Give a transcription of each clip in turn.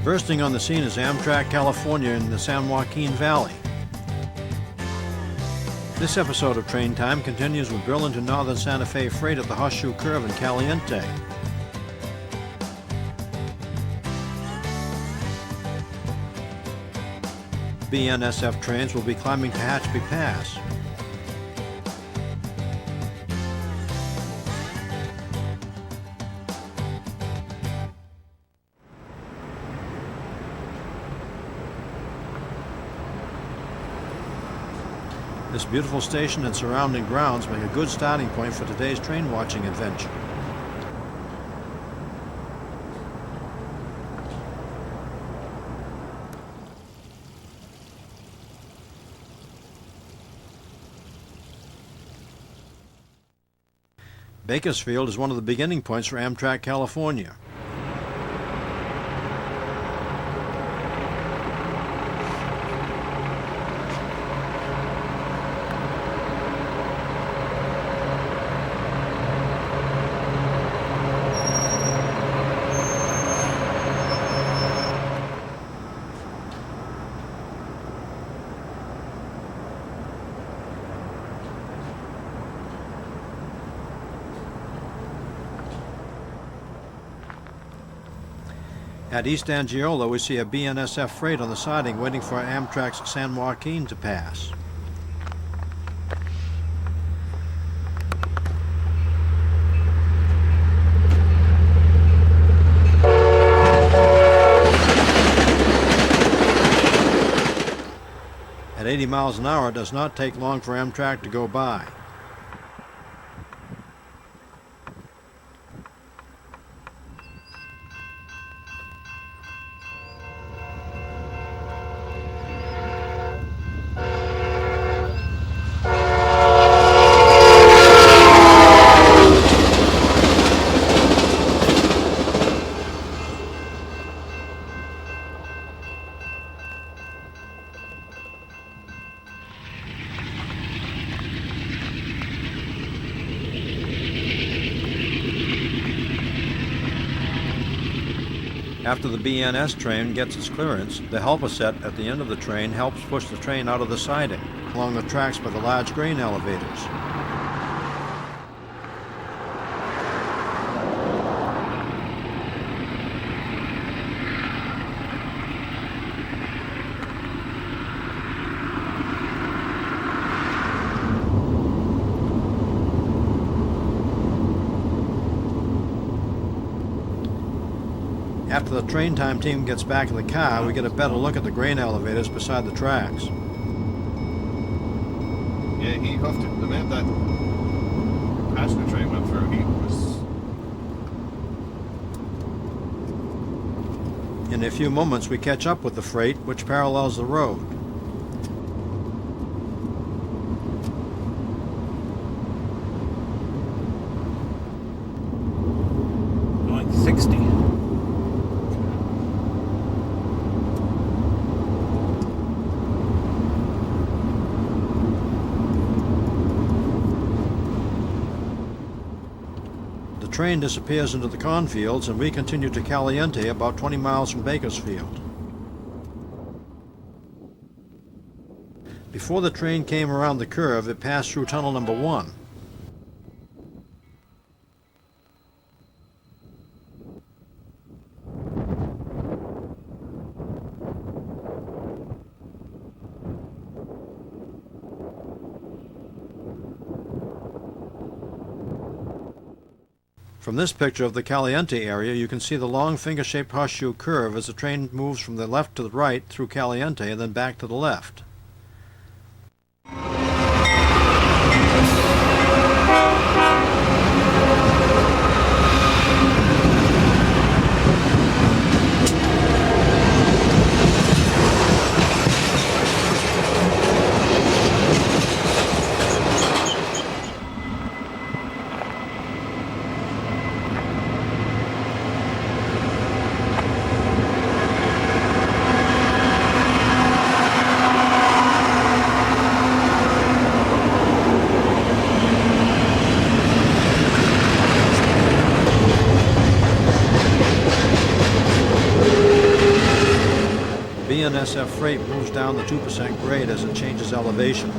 Bursting on the scene is Amtrak California in the San Joaquin Valley. This episode of Train Time continues with Burlington Northern Santa Fe freight at the Horseshoe Curve in Calliente. BNSF trains will be climbing Tehachapi Pass. This beautiful station and surrounding grounds make a good starting point for today's train watching adventure. Bakersfield is one of the beginning points for Amtrak California. At East Angiola, we see a BNSF freight on the siding waiting for Amtrak's San Joaquin to pass. At 80 miles an hour, it does not take long for Amtrak to go by. After the BNS train gets its clearance, the helper set at the end of the train helps push the train out of the siding, along the tracks by the large grain elevators. After the Train Time team gets back in the car, we get a better look at the grain elevators beside the tracks. Yeah, he hoofed it. The minute that passenger train went through, he was... In a few moments, we catch up with the freight, which parallels the road. Going 60. The train disappears into the cornfields, and we continue to Calliente, about 20 miles from Bakersfield. Before the train came around the curve, it passed through tunnel number 1. From this picture of the Calliente area, you can see the long finger-shaped horseshoe curve as the train moves from the left to the right through Calliente and then back to the left. BNSF freight moves down the 2% grade as it changes elevation.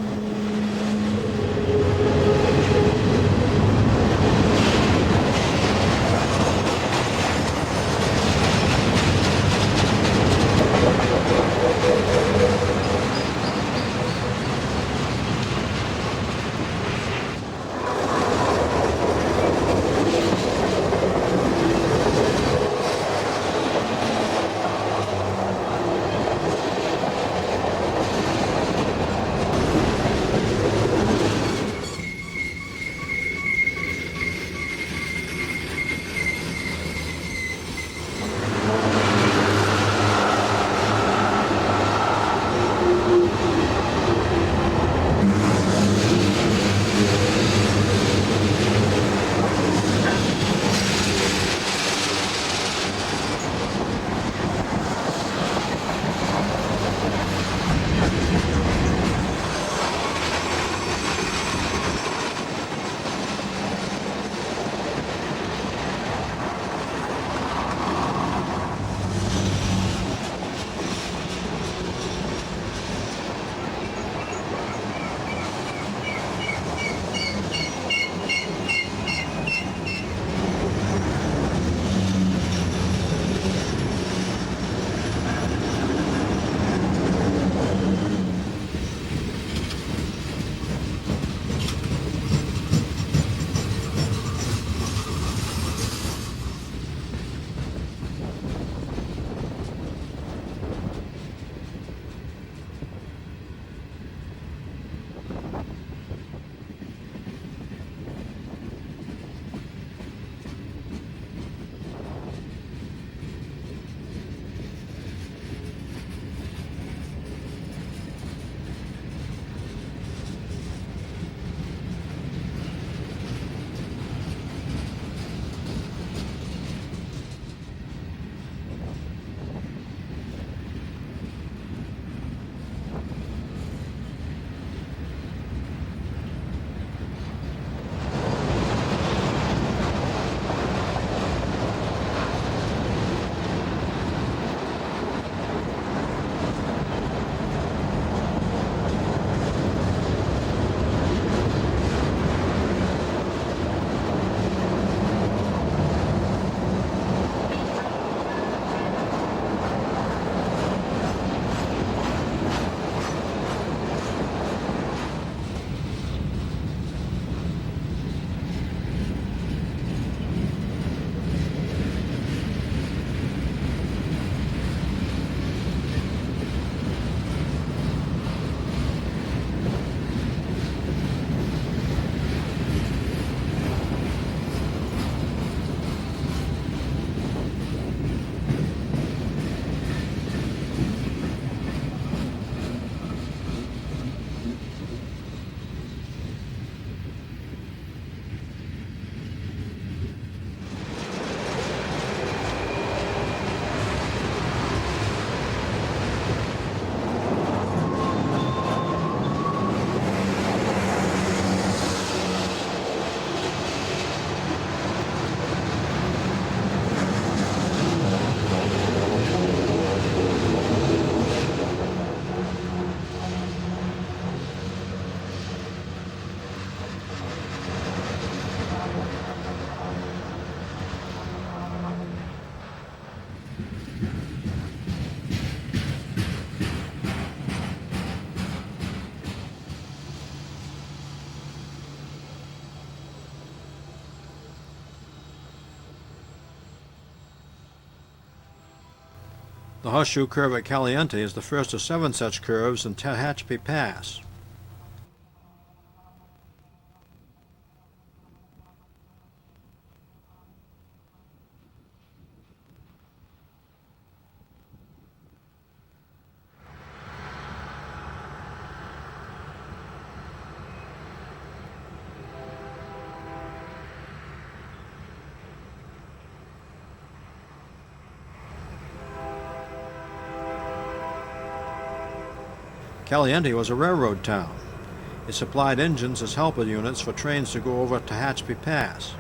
The horseshoe curve at Calliente is the first of 7 such curves in Tehachapi Pass. Calliente was a railroad town. It supplied engines as helper units for trains to go over Tehachapi Pass.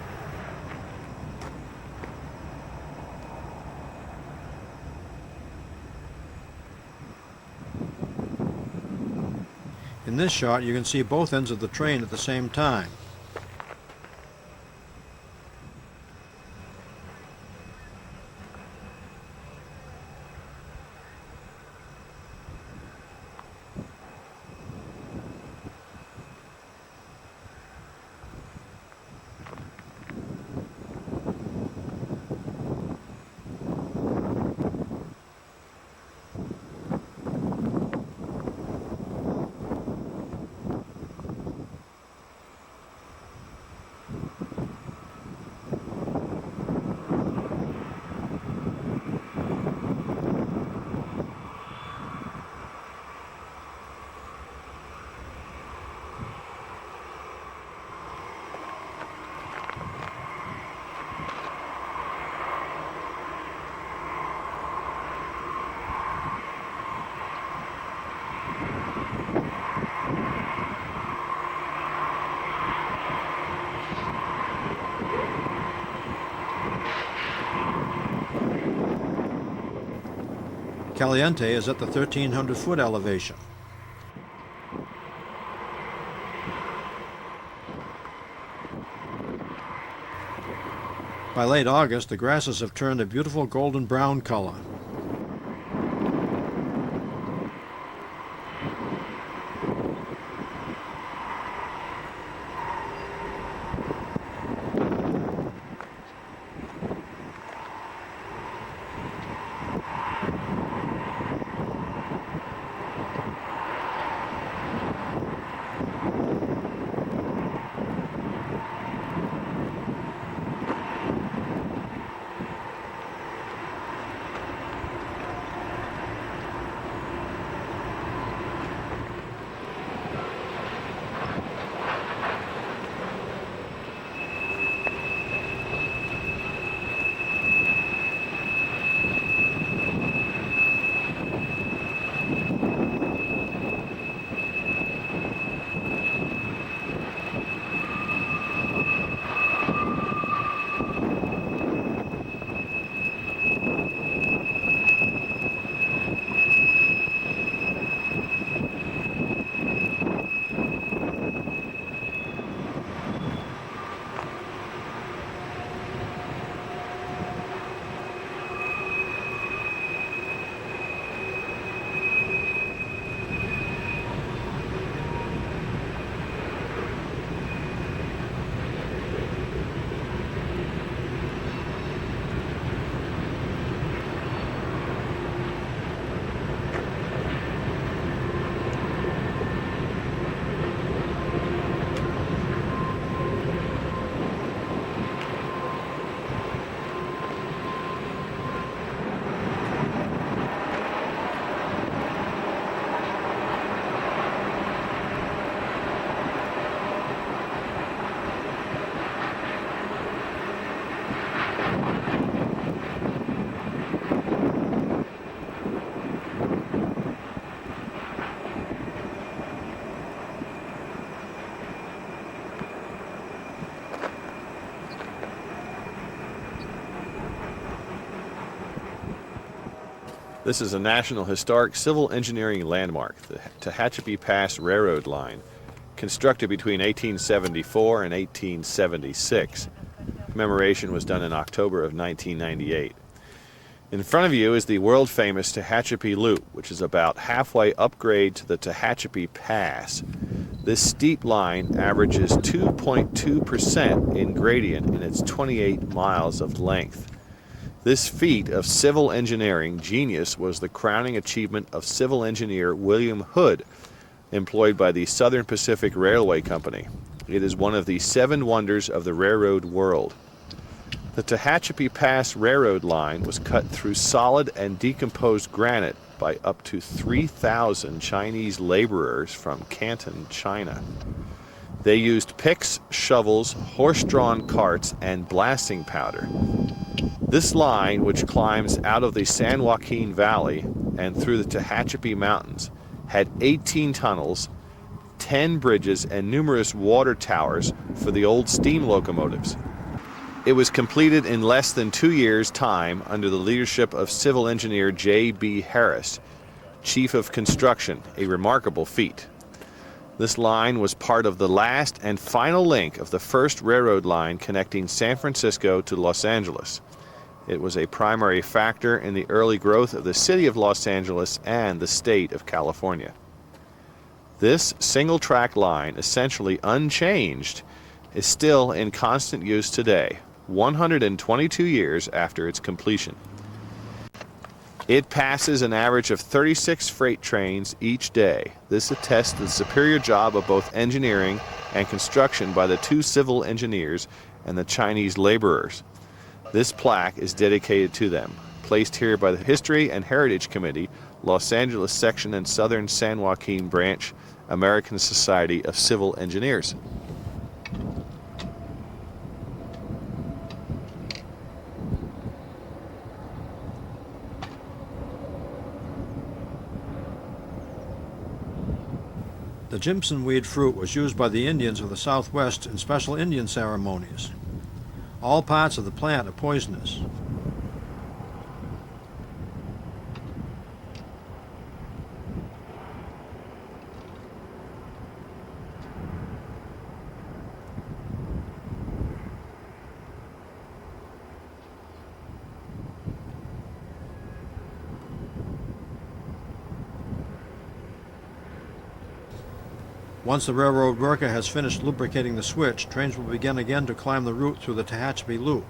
In this shot, you can see both ends of the train at the same time. Calliente is at the 1,300-foot elevation. By late August, the grasses have turned a beautiful golden brown color. This is a National Historic Civil Engineering Landmark, the Tehachapi Pass Railroad Line, constructed between 1874 and 1876. Commemoration was done in October of 1998. In front of you is the world-famous Tehachapi Loop, which is about halfway upgrade to the Tehachapi Pass. This steep line averages 2.2% in gradient in its 28 miles of length. This feat of civil engineering genius was the crowning achievement of civil engineer William Hood, employed by the Southern Pacific Railway Company. It is one of the 7 wonders of the railroad world. The Tehachapi Pass Railroad line was cut through solid and decomposed granite by up to 3,000 Chinese laborers from Canton, China. They used picks, shovels, horse-drawn carts, and blasting powder. This line, which climbs out of the San Joaquin Valley and through the Tehachapi Mountains, had 18 tunnels, 10 bridges, and numerous water towers for the old steam locomotives. It was completed in less than 2 years' time under the leadership of civil engineer J.B. Harris, chief of construction, a remarkable feat. This line was part of the last and final link of the first railroad line connecting San Francisco to Los Angeles. It was a primary factor in the early growth of the city of Los Angeles and the state of California. This single-track line, essentially unchanged, is still in constant use today, 122 years after its completion. It passes an average of 36 freight trains each day. This attests to the superior job of both engineering and construction by the two civil engineers and the Chinese laborers. This plaque is dedicated to them, placed here by the History and Heritage Committee, Los Angeles Section and Southern San Joaquin Branch, American Society of Civil Engineers. The Jimson weed fruit was used by the Indians of the Southwest in special Indian ceremonies. All parts of the plant are poisonous. Once the railroad worker has finished lubricating the switch, trains will begin again to climb the route through the Tehachapi Loop.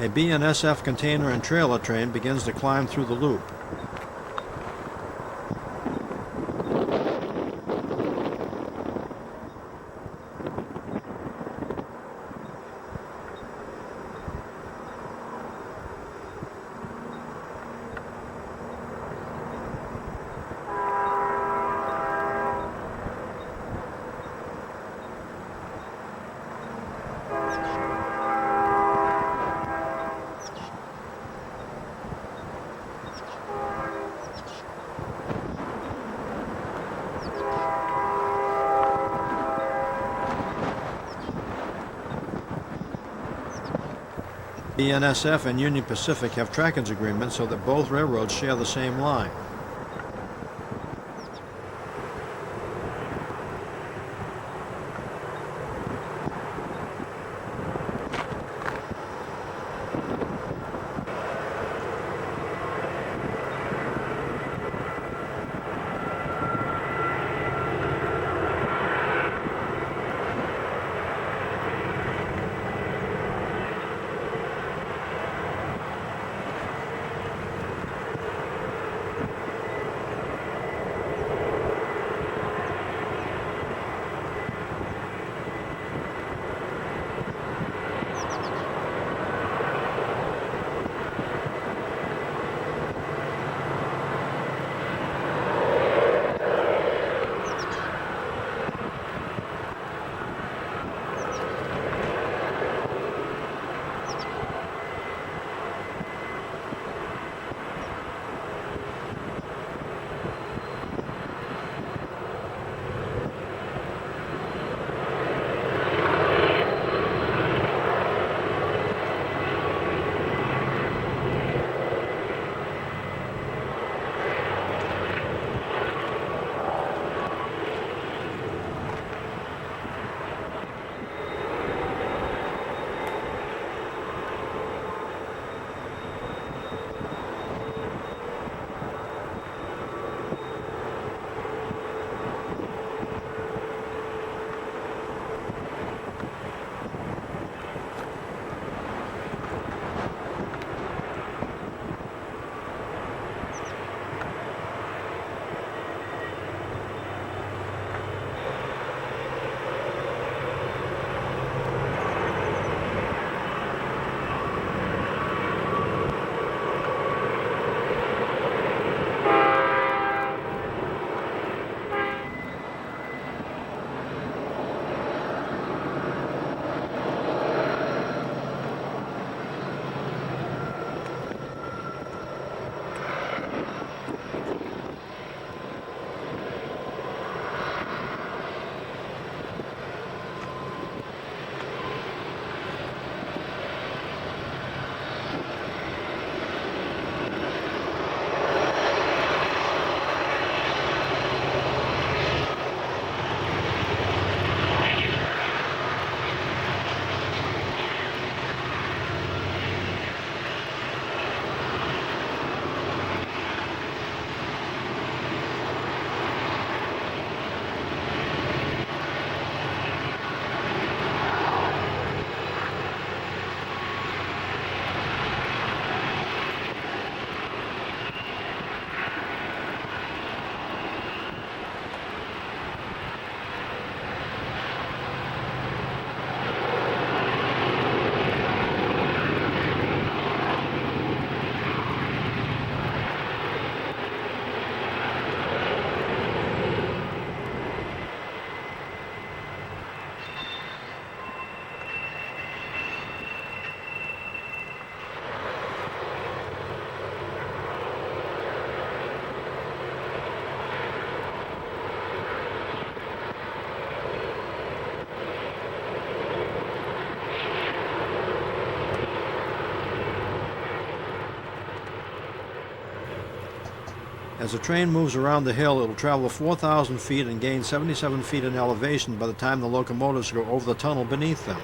A BNSF container and trailer train begins to climb through the loop. BNSF and Union Pacific have trackage agreements so that both railroads share the same line. As the train moves around the hill, it will travel 4,000 feet and gain 77 feet in elevation by the time the locomotives go over the tunnel beneath them.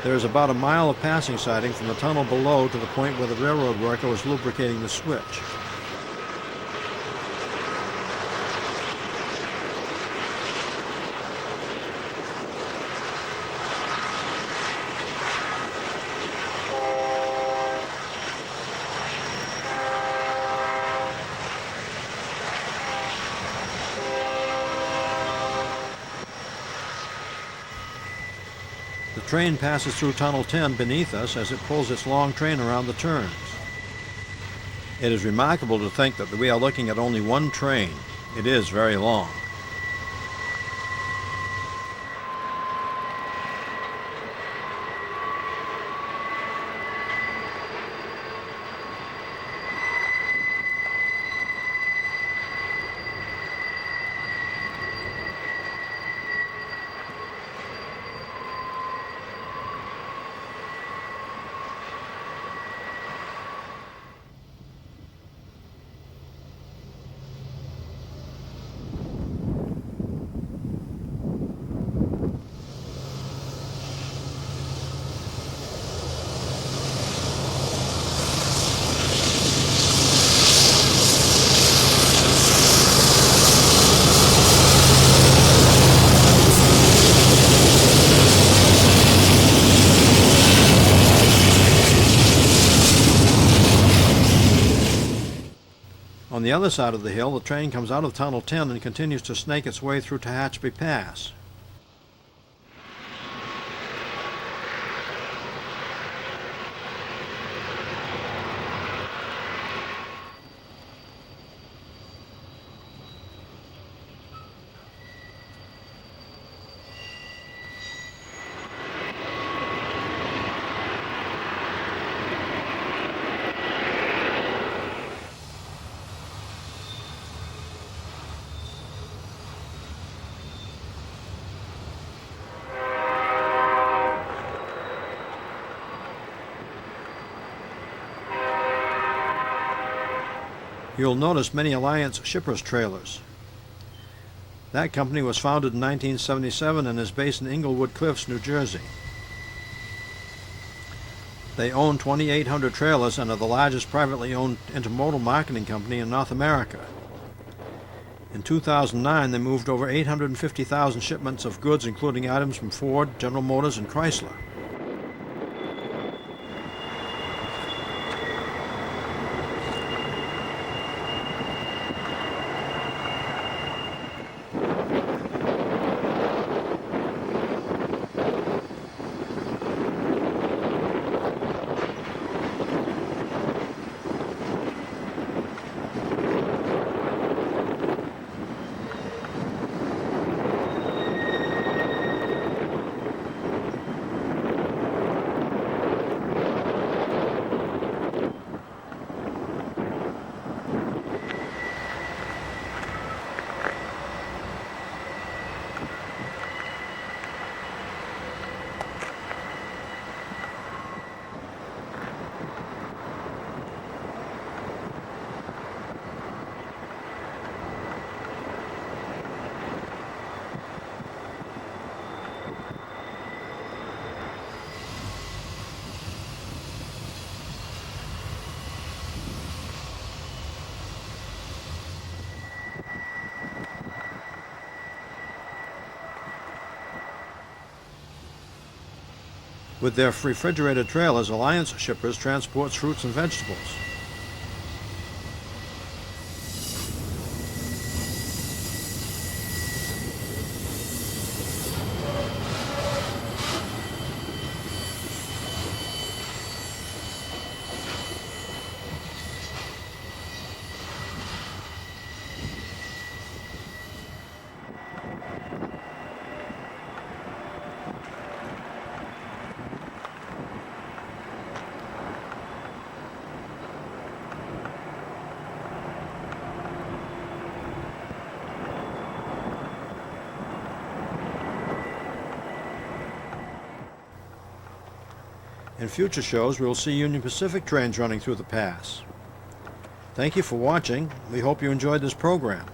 There is about a mile of passing siding from the tunnel below to the point where the railroad worker was lubricating the switch. The train passes through Tunnel 10 beneath us as it pulls its long train around the turns. It is remarkable to think that we are looking at only one train. It is very long. On the other side of the hill, the train comes out of Tunnel 10 and continues to snake its way through Tehachapi Pass. You'll notice many Alliance shippers' trailers. That company was founded in 1977 and is based in Englewood Cliffs, New Jersey. They own 2,800 trailers and are the largest privately owned intermodal marketing company in North America. In 2009, they moved over 850,000 shipments of goods, including items from Ford, General Motors, and Chrysler. With their refrigerated trailers, Alliance Shippers transports fruits and vegetables. In future shows, we will see Union Pacific trains running through the pass. Thank you for watching. We hope you enjoyed this program.